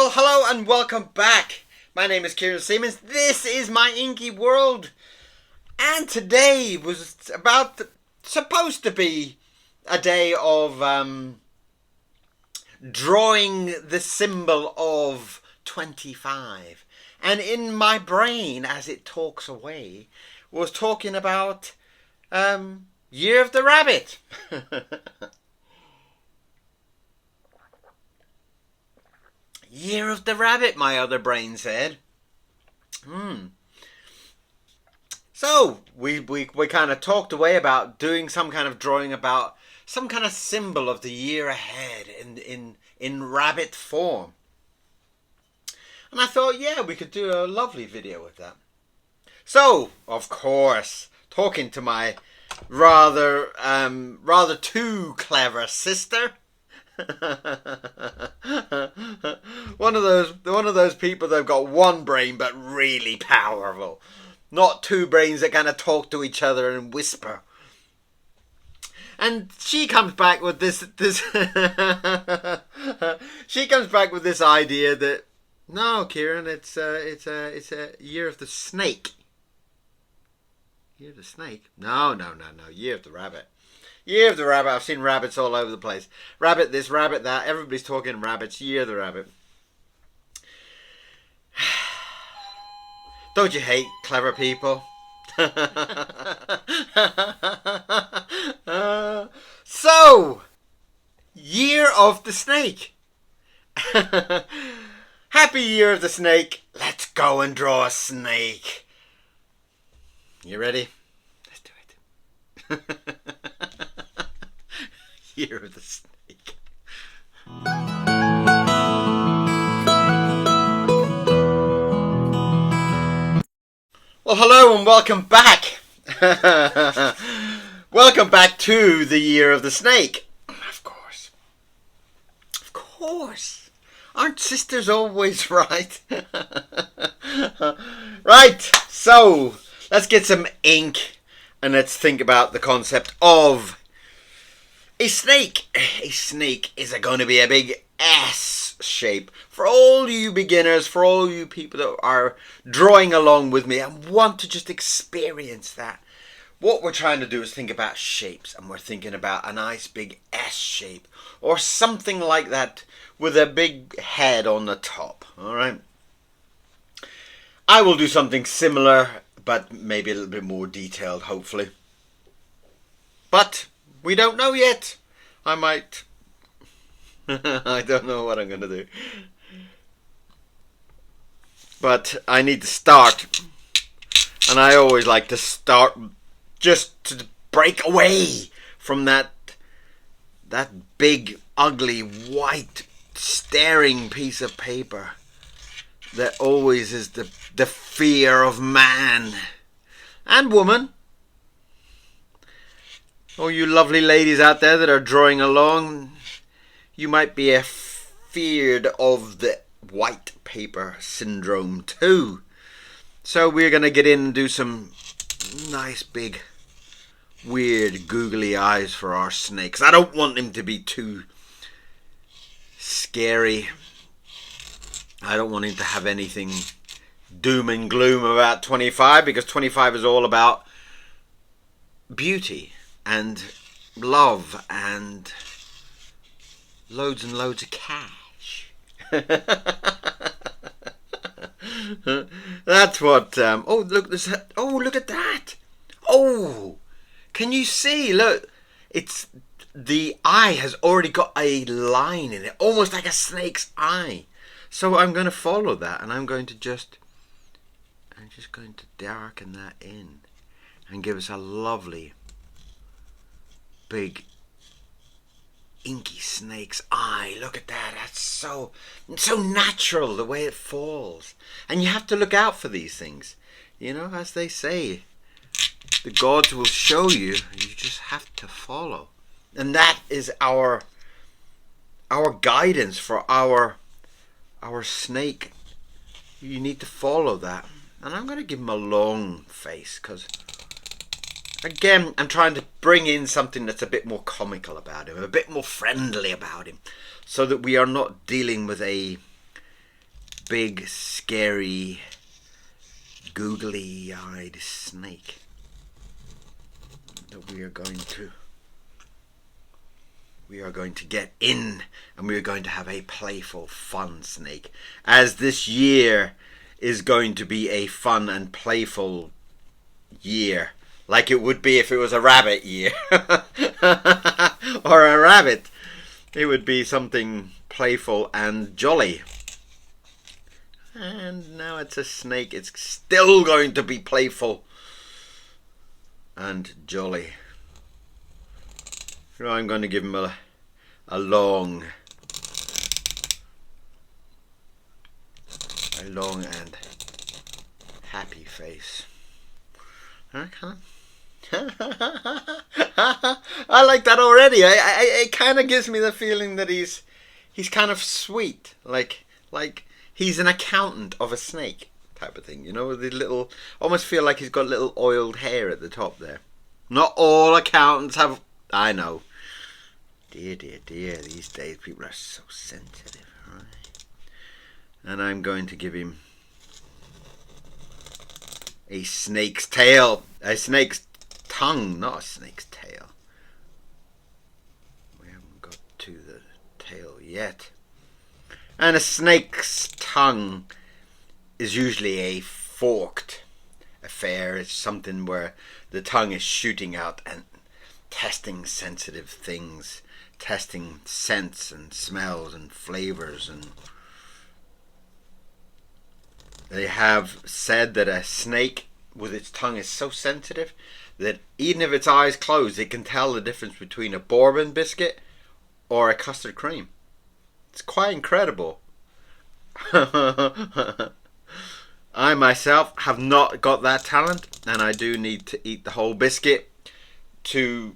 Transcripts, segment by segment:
Well, hello and welcome back. My name is Kieran Siemens. This is my Inky World. And today was supposed to be a day of drawing the symbol of 25. And in my brain, as it talks away, was talking about Year of the Rabbit. Year of the Rabbit, my other brain said. So we kind of talked away about doing some kind of drawing about some kind of symbol of the year ahead in rabbit form. And I thought, yeah, we could do a lovely video with that. So, of course, talking to my rather too clever sister. one of those people that've got one brain but really powerful, not two brains that kind of talk to each other and whisper. And she comes back with this she comes back with this idea that no, Kieran, it's a year of the snake. Year of the snake? No, year of the rabbit. Year of the rabbit. I've seen rabbits all over the place. Rabbit this, rabbit that. Everybody's talking rabbits. Year of the rabbit. Don't you hate clever people? So, Year of the Snake. Happy Year of the Snake. Let's go and draw a snake. You ready? Let's do it. Year of the Snake. Well, hello and welcome back. Welcome back to the Year of the Snake. Of course. Of course. Aren't sisters always right? Right, so let's get some ink and let's think about the concept of a snake. A snake is going to be a big S shape. For all you beginners, for all you people that are drawing along with me and want to just experience that, what we're trying to do is think about shapes, and we're thinking about a nice big S shape or something like that with a big head on the top. Alright, I will do something similar but maybe a little bit more detailed, hopefully. But we don't know yet. I might. I don't know what I'm going to do. But I need to start. And I always like to start just to break away from that big, ugly, white, staring piece of paper that always is the fear of man and woman. Oh, you lovely ladies out there that are drawing along, you might be feared of the white paper syndrome too. So we're going to get in and do some nice big weird googly eyes for our snakes. I don't want him to be too scary. I don't want him to have anything doom and gloom about 25, because 25 is all about beauty and love and loads of cash. That's what oh look, look at that. Oh, can you see? Look, it's the eye has already got a line in it, almost like a snake's eye. So I'm going to follow that, and I'm just going to darken that in and give us a lovely big inky snake's eye. Look at that. That's so natural, the way it falls. And you have to look out for these things. You know, as they say, the gods will show you. You just have to follow. And that is our guidance for our snake. You need to follow that. And I'm going to give him a long face, because again, I'm trying to bring in something that's a bit more comical about him, a bit more friendly about him, so that we are not dealing with a big, scary, googly-eyed snake that we are going to get in, and we are going to have a playful, fun snake, as this year is going to be a fun and playful year, like it would be if it was a rabbit year. Or a rabbit, it would be something playful and jolly. And now it's a snake. It's still going to be playful and jolly. So I'm going to give him a long and happy face. Okay. I like that already. It kind of gives me the feeling that he's kind of sweet, like he's an accountant of a snake type of thing. You know, with the little, almost feel like he's got little oiled hair at the top there. Not all accountants have. I know. Dear, these days people are so sensitive, right? And I'm going to give him a snake's tail. A snake's tongue, not a snake's tail. We haven't got to the tail yet. And a snake's tongue is usually a forked affair. It's something where the tongue is shooting out and testing sensitive things, testing scents and smells and flavors. And they have said that a snake with its tongue is so sensitive that even if its eyes closed, it can tell the difference between a bourbon biscuit or a custard cream. It's quite incredible. I myself have not got that talent, and I do need to eat the whole biscuit to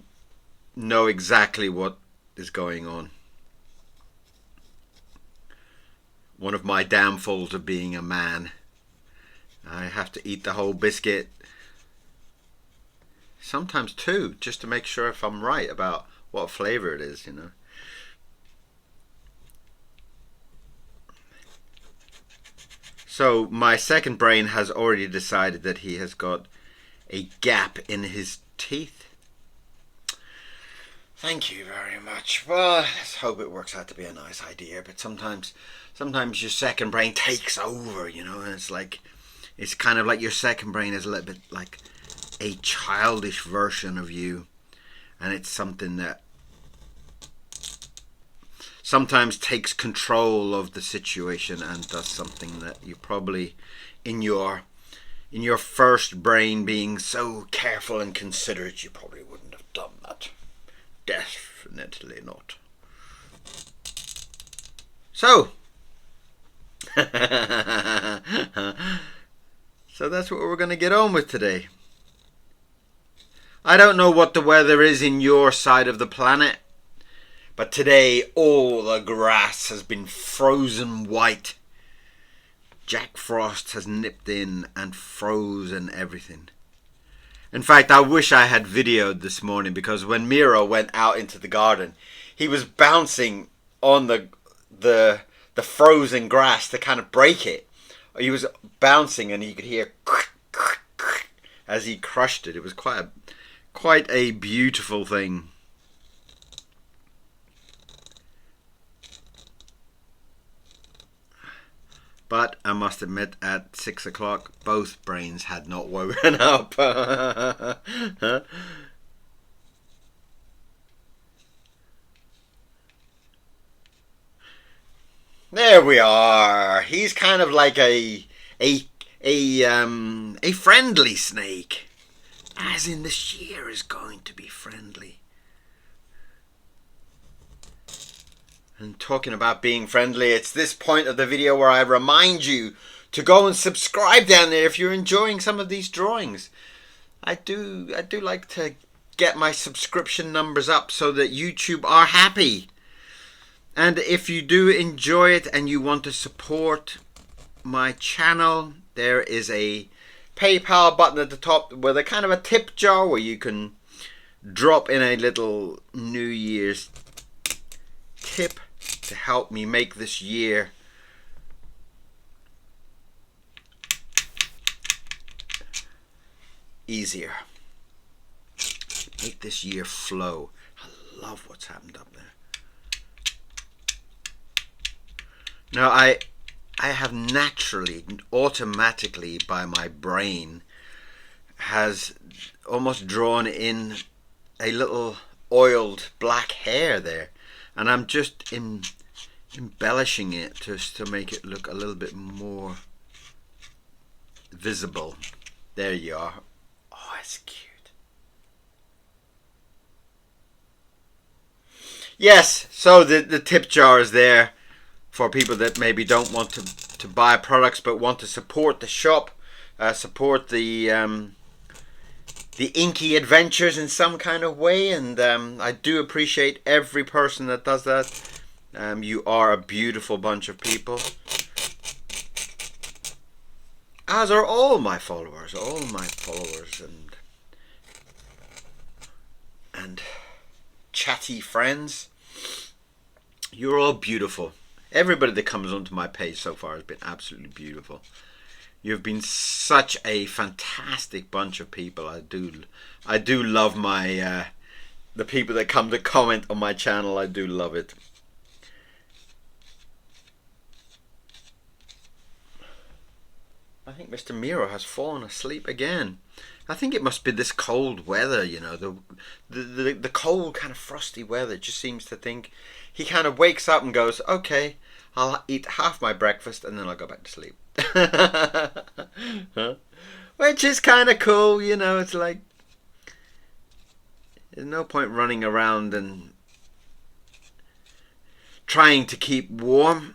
know exactly what is going on. One of my downfalls of being a man. I have to eat the whole biscuit. Sometimes two, just to make sure if I'm right about what flavor it is, you know. So my second brain has already decided that he has got a gap in his teeth. Thank you very much. Well, let's hope it works out to be a nice idea. But sometimes your second brain takes over, you know, and it's kind of like your second brain is a little bit like a childish version of you, and it's something that sometimes takes control of the situation and does something that you probably in your first brain being so careful and considerate, you probably wouldn't have done that. Definitely not. So so that's what we're going to get on with today. I don't know what the weather is in your side of the planet, but today all the grass has been frozen white. Jack Frost has nipped in and frozen everything. In fact, I wish I had videoed this morning, because when Miro went out into the garden, he was bouncing on the frozen grass to kind of break it. He was bouncing and you could hear as he crushed it. It was quite a beautiful thing. But I must admit, at 6 o'clock, both brains had not woken up. There we are. He's kind of like a friendly snake, as in this year is going to be friendly. And talking about being friendly, it's this point of the video where I remind you to go and subscribe down there if you're enjoying some of these drawings. I do like to get my subscription numbers up so that YouTube are happy. And if you do enjoy it and you want to support my channel, there is a PayPal button at the top with a kind of a tip jar where you can drop in a little New Year's tip to help me make this year easier. Make this year flow. I love what's happened up there. Now I have naturally, automatically, by my brain, has almost drawn in a little oiled black hair there, and I'm just embellishing it just to make it look a little bit more visible. There you are. Oh, it's cute. Yes, so the tip jar is there for people that maybe don't want to buy products but want to support the shop, support the inky adventures in some kind of way, and I do appreciate every person that does that. You are a beautiful bunch of people, as are all my followers, and chatty friends. You're all beautiful. Everybody that comes onto my page so far has been absolutely beautiful. You've been such a fantastic bunch of people. I do love my the people that come to comment on my channel. I do love it. I think Mr. Miro has fallen asleep again. I think it must be this cold weather, you know, the cold kind of frosty weather. Just seems to think he kind of wakes up and goes, okay, I'll eat half my breakfast and then I'll go back to sleep. Huh? Which is kind of cool, you know. It's like there's no point running around and trying to keep warm.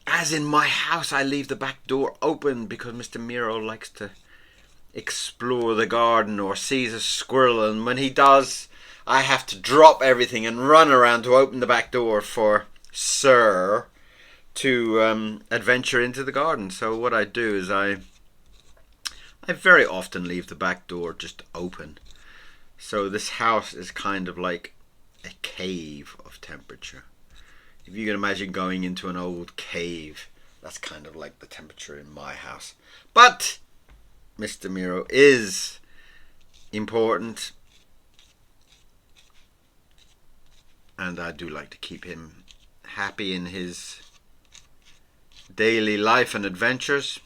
As in my house, I leave the back door open because Mr. Miro likes to explore the garden or sees a squirrel, and when he does, I have to drop everything and run around to open the back door for Sir to adventure into the garden. So what I do is I very often leave the back door just open. So this house is kind of like a cave of temperature. If you can imagine going into an old cave, that's kind of like the temperature in my house. But Mr. Miro is important, and I do like to keep him happy in his daily life and adventures.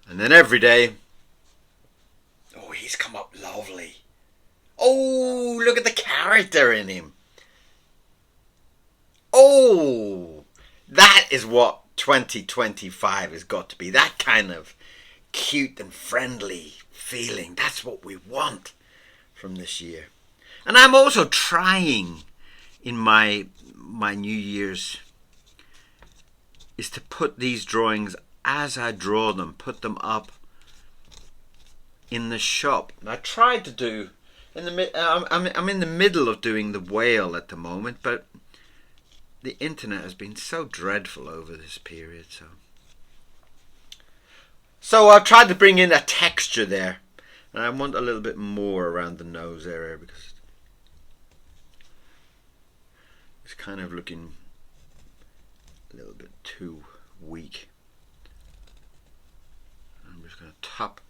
And then every day, oh, he's come up lovely. Oh, look at the character in him. Oh, that is what 2025 has got to be. That kind of cute and friendly feeling. That's what we want from this year. And I'm also trying in my New Year's is to put these drawings as I draw them, put them up in the shop. And I tried to do I'm in the middle of doing the whale at the moment, but the internet has been so dreadful over this period. So I've tried to bring in a texture there, and I want a little bit more around the nose area because it's kind of looking a little bit too weak. I'm just going to top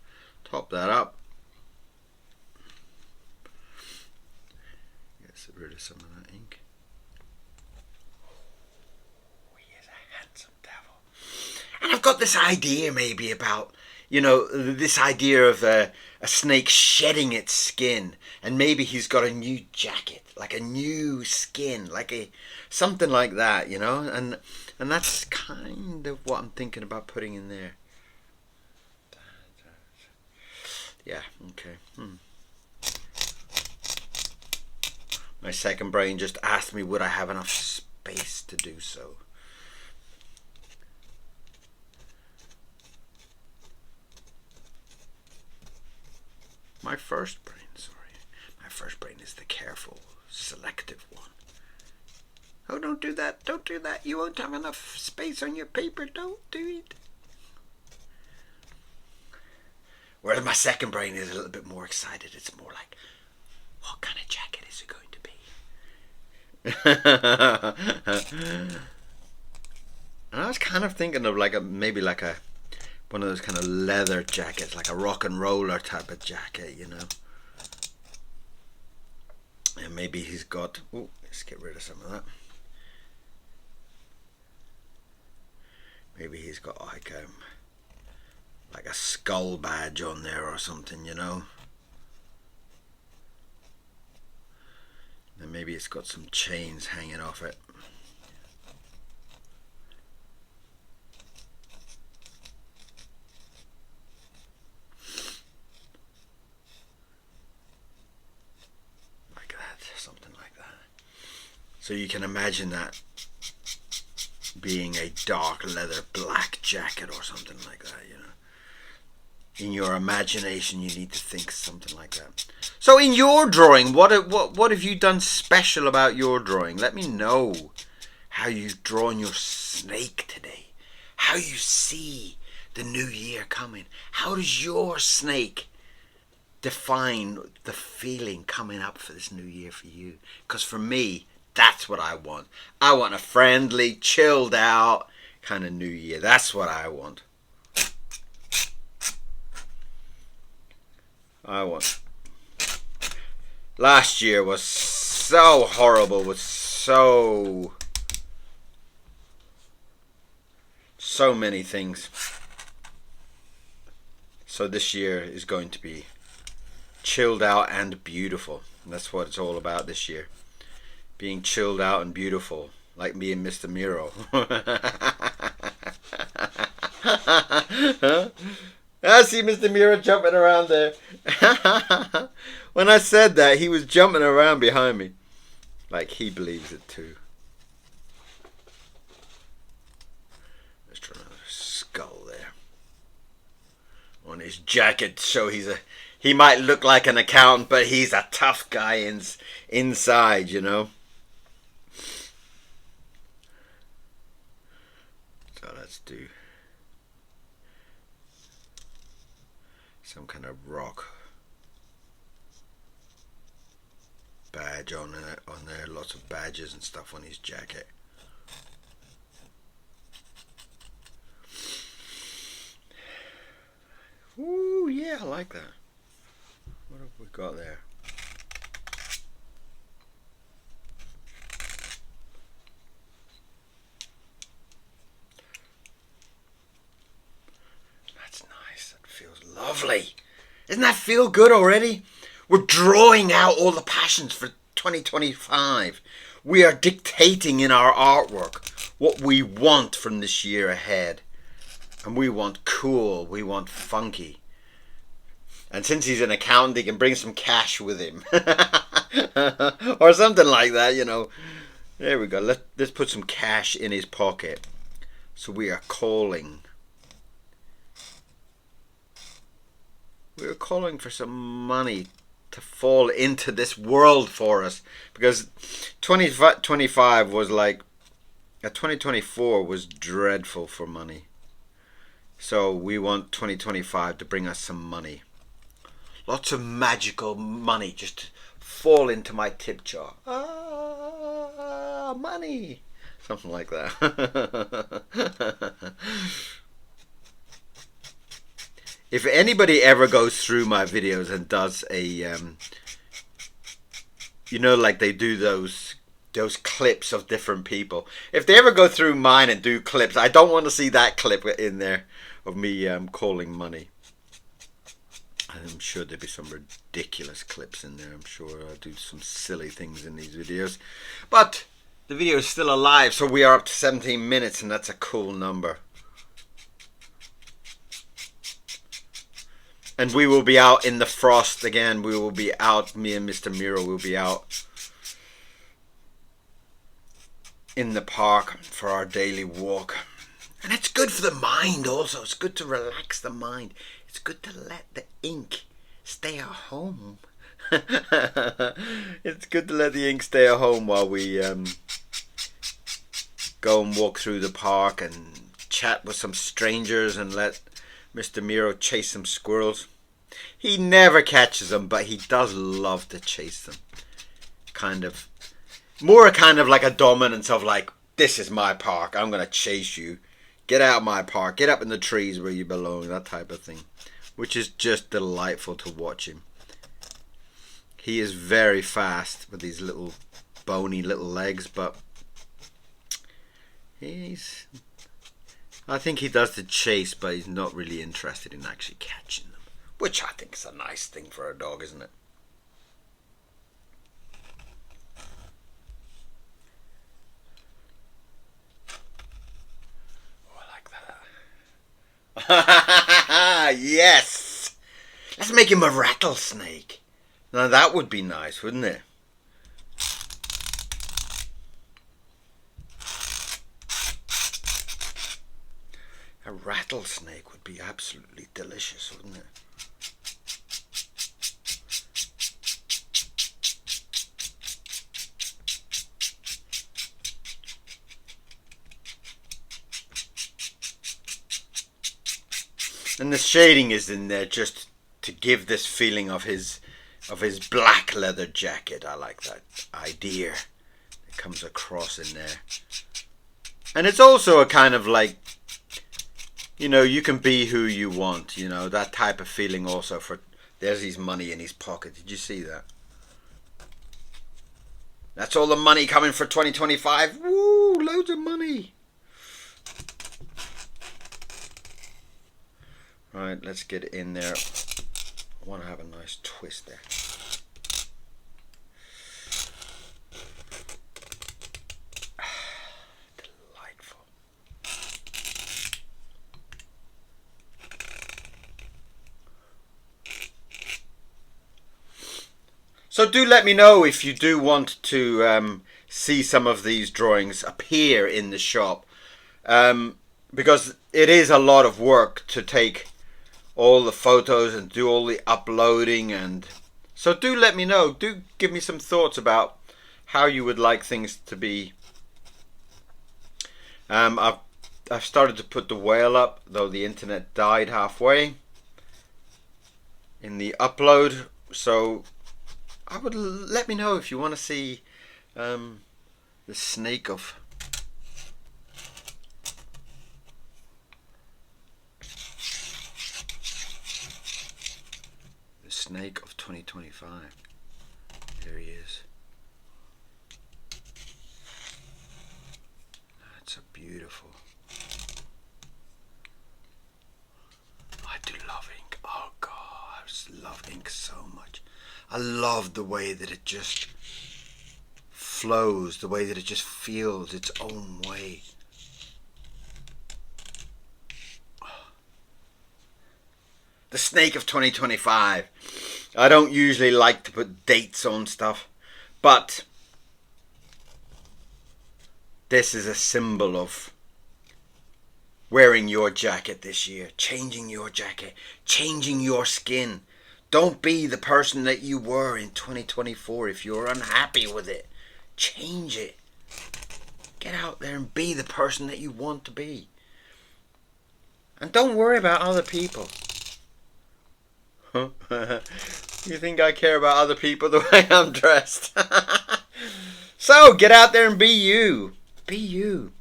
that up. Get rid of some of that ink. Oh, he is a handsome devil. And I've got this idea maybe about, you know, this idea of a snake shedding its skin, and maybe he's got a new jacket, like a new skin, like something like that, you know, and that's kind of what I'm thinking about putting in there. Yeah, okay. My second brain just asked me would I have enough space to do so. My first brain is the careful, selective one. Oh, don't do that, don't do that. You won't have enough space on your paper, don't do it. Whereas my second brain is a little bit more excited. It's more like, what kind of jacket is it going to be? And I was kind of thinking of maybe like a One of those kind of leather jackets, like a rock and roller type of jacket, you know. And maybe he's got... Oh, let's get rid of some of that. Maybe he's got like a skull badge on there or something, you know. And maybe it's got some chains hanging off it. Like that, something like that. So you can imagine that being a dark leather black jacket or something like that, you know. In your imagination, you need to think something like that. So in your drawing, what have you done special about your drawing? Let me know how you've drawn your snake today. How you see the new year coming. How does your snake define the feeling coming up for this new year for you? Because for me, that's what I want. I want a friendly, chilled out kind of new year. That's what I want. Last year was so horrible with so many things. So this year is going to be chilled out and beautiful. And that's what it's all about this year. Being chilled out and beautiful, like me and Mr. Miro. I see Mr. Miro jumping around there. When I said that, he was jumping around behind me. Like he believes it too. Let's try another skull there. On his jacket, so he might look like an accountant, but he's a tough guy inside, you know. So let's do some kind of rock badge on there. Lots of badges and stuff on his jacket. Ooh, yeah, I like that. What have we got there? That's nice. That feels lovely. Doesn't that feel good already? We're drawing out all the passions for 2025. We are dictating in our artwork what we want from this year ahead. And we want cool, we want funky. And since he's an accountant, he can bring some cash with him. Or something like that, you know. There we go. Let's put some cash in his pocket. So we are calling. We are calling for some money to fall into this world for us. Because 2025 was like... 2024 was dreadful for money. So we want 2025 to bring us some money. Lots of magical money just to fall into my tip jar. Ah, money. Something like that. If anybody ever goes through my videos and does a, you know, like they do those clips of different people. If they ever go through mine and do clips, I don't want to see that clip in there of me calling money. I'm sure there'll be some ridiculous clips in there. I'm sure I'll do some silly things in these videos. But the video is still alive, so we are up to 17 minutes, and that's a cool number. And we will be out in the frost again. We will be out, me and Mr. Miro will be out in the park for our daily walk. And it's good for the mind also. It's good to relax the mind. It's good to let the ink stay at home. It's good to let the ink stay at home while we go and walk through the park and chat with some strangers and let Mr. Miro chase some squirrels. He never catches them, but he does love to chase them. More kind of like a dominance of like, this is my park, I'm going to chase you. Get out my park. Get up in the trees where you belong. That type of thing. Which is just delightful to watch him. He is very fast with these little bony little legs, but I think he does the chase, but he's not really interested in actually catching them. Which I think is a nice thing for a dog, isn't it? Oh, I like that. Yes! Let's make him a rattlesnake. Now that would be nice, wouldn't it? A rattlesnake would be absolutely delicious, wouldn't it? And the shading is in there just to give this feeling of his black leather jacket. I like that idea. It comes across in there. And it's also a kind of like, you know, you can be who you want, you know, that type of feeling also for, there's his money in his pocket. Did you see that? That's all the money coming for 2025. Woo, loads of money. Right, let's get in there. I want to have a nice twist there. Delightful. So do let me know if you do want to see some of these drawings appear in the shop. Because it is a lot of work to take all the photos and do all the uploading, and so do let me know. Do give me some thoughts about how you would like things to be. I've started to put the whale up, though the internet died halfway in the upload. So I would let me know if you want to see the snake of snake of 2025. There he is. That's a beautiful. I do love ink. Oh God, I just love ink so much. I love the way that it just flows, the way that it just feels its own way. The snake of 2025. I don't usually like to put dates on stuff, but this is a symbol of wearing your jacket this year, changing your jacket, changing your skin. Don't be the person that you were in 2024 if you're unhappy with it. Change it. Get out there and be the person that you want to be. And don't worry about other people. You think I care about other people the way I'm dressed? So get out there and be you. Be you.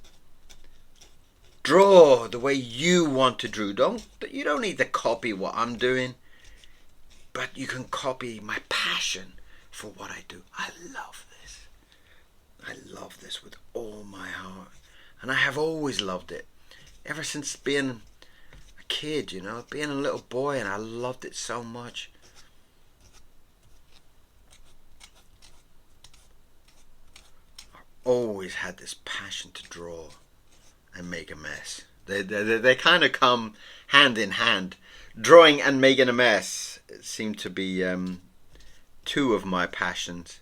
Draw the way you want to draw. You don't need to copy what I'm doing, but you can copy my passion for what I do. I love this. I love this with all my heart, and I have always loved it ever since being kid, you know, being a little boy, and I loved it so much. I always had this passion to draw and make a mess. They kind of come hand in hand. Drawing and making a mess seem to be two of my passions.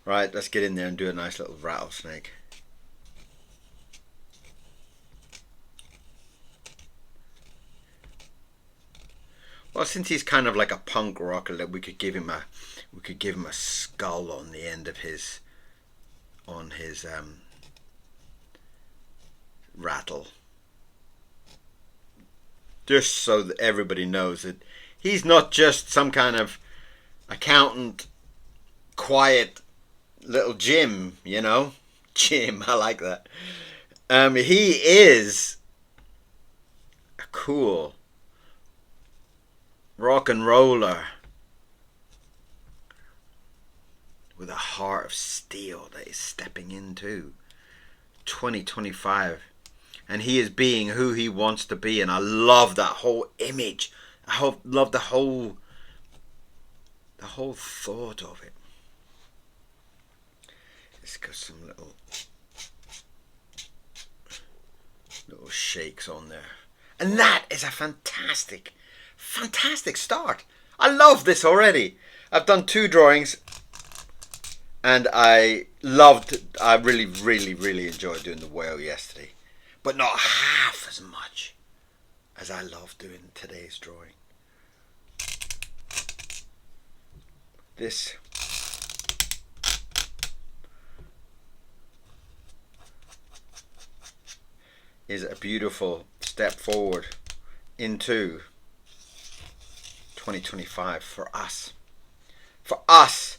Right, let's get in there and do a nice little rattlesnake. Well, since he's kind of like a punk rocker, that we could give him a skull on the end of his rattle, just so that everybody knows that he's not just some kind of accountant quiet little Jim, you know. Jim, I like that. He is a cool rock and roller with a heart of steel that is stepping into 2025. And he is being who he wants to be. And I love that whole image. I love the whole thought of it. Let's got some little shakes on there. And that is a fantastic start. I love this already. I've done 2 drawings and I really, really, really enjoyed doing the whale yesterday. But not half as much as I love doing today's drawing. This is a beautiful step forward into 2025 for us. For us.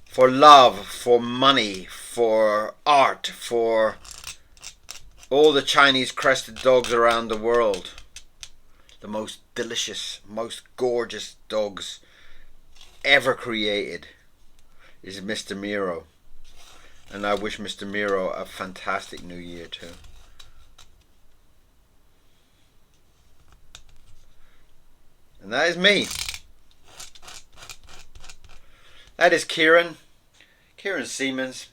For love, for money, for art, for all the Chinese crested dogs around the world. The most delicious, most gorgeous dogs ever created is Mr. Miro. And I wish Mr. Miro a fantastic new year too. And that is me. That is Kieran Siemens.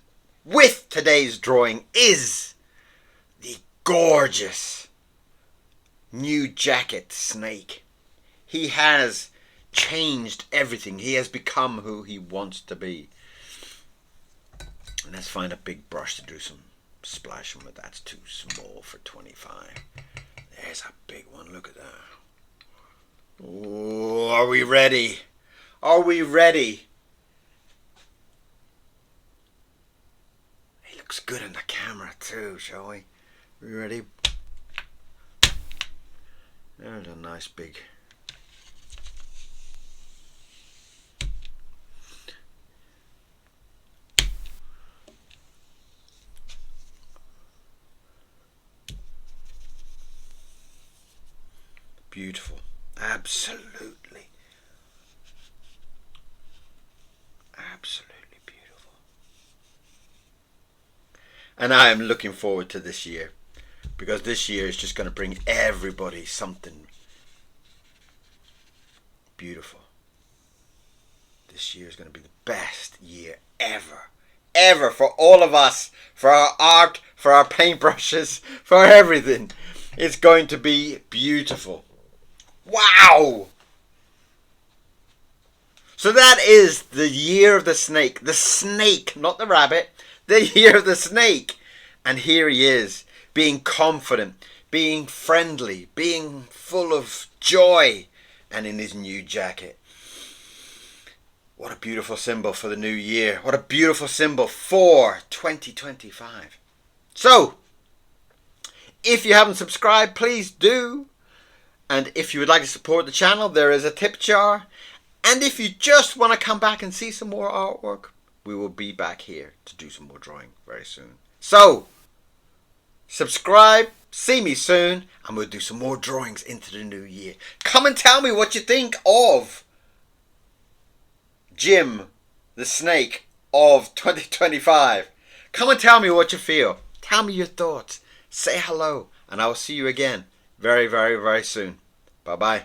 With today's drawing is the gorgeous new jacket snake. He has changed everything. He has become who he wants to be. And let's find a big brush to do some splashing with. That's too small for 25. There's a big one. Look at that. Oh, are we ready? Are we ready? He looks good in the camera too, shall we? Are we ready? There's a nice big... Beautiful. Absolutely. Absolutely beautiful. And I am looking forward to this year, because this year is just going to bring everybody something beautiful. This year is going to be the best year ever. Ever, for all of us, for our art, for our paintbrushes, for everything. It's going to be beautiful. Wow! So that is the year of the snake. The snake, not the rabbit. The year of the snake. And here he is, being confident, being friendly, being full of joy, and in his new jacket. What a beautiful symbol for the new year. What a beautiful symbol for 2025. So, if you haven't subscribed, please do. And if you would like to support the channel, there is a tip jar. And if you just want to come back and see some more artwork, we will be back here to do some more drawing very soon. So, subscribe, see me soon, and we'll do some more drawings into the new year. Come and tell me what you think of Jim the Snake of 2025. Come and tell me what you feel. Tell me your thoughts. Say hello, and I will see you again very, very, very soon. Bye-bye.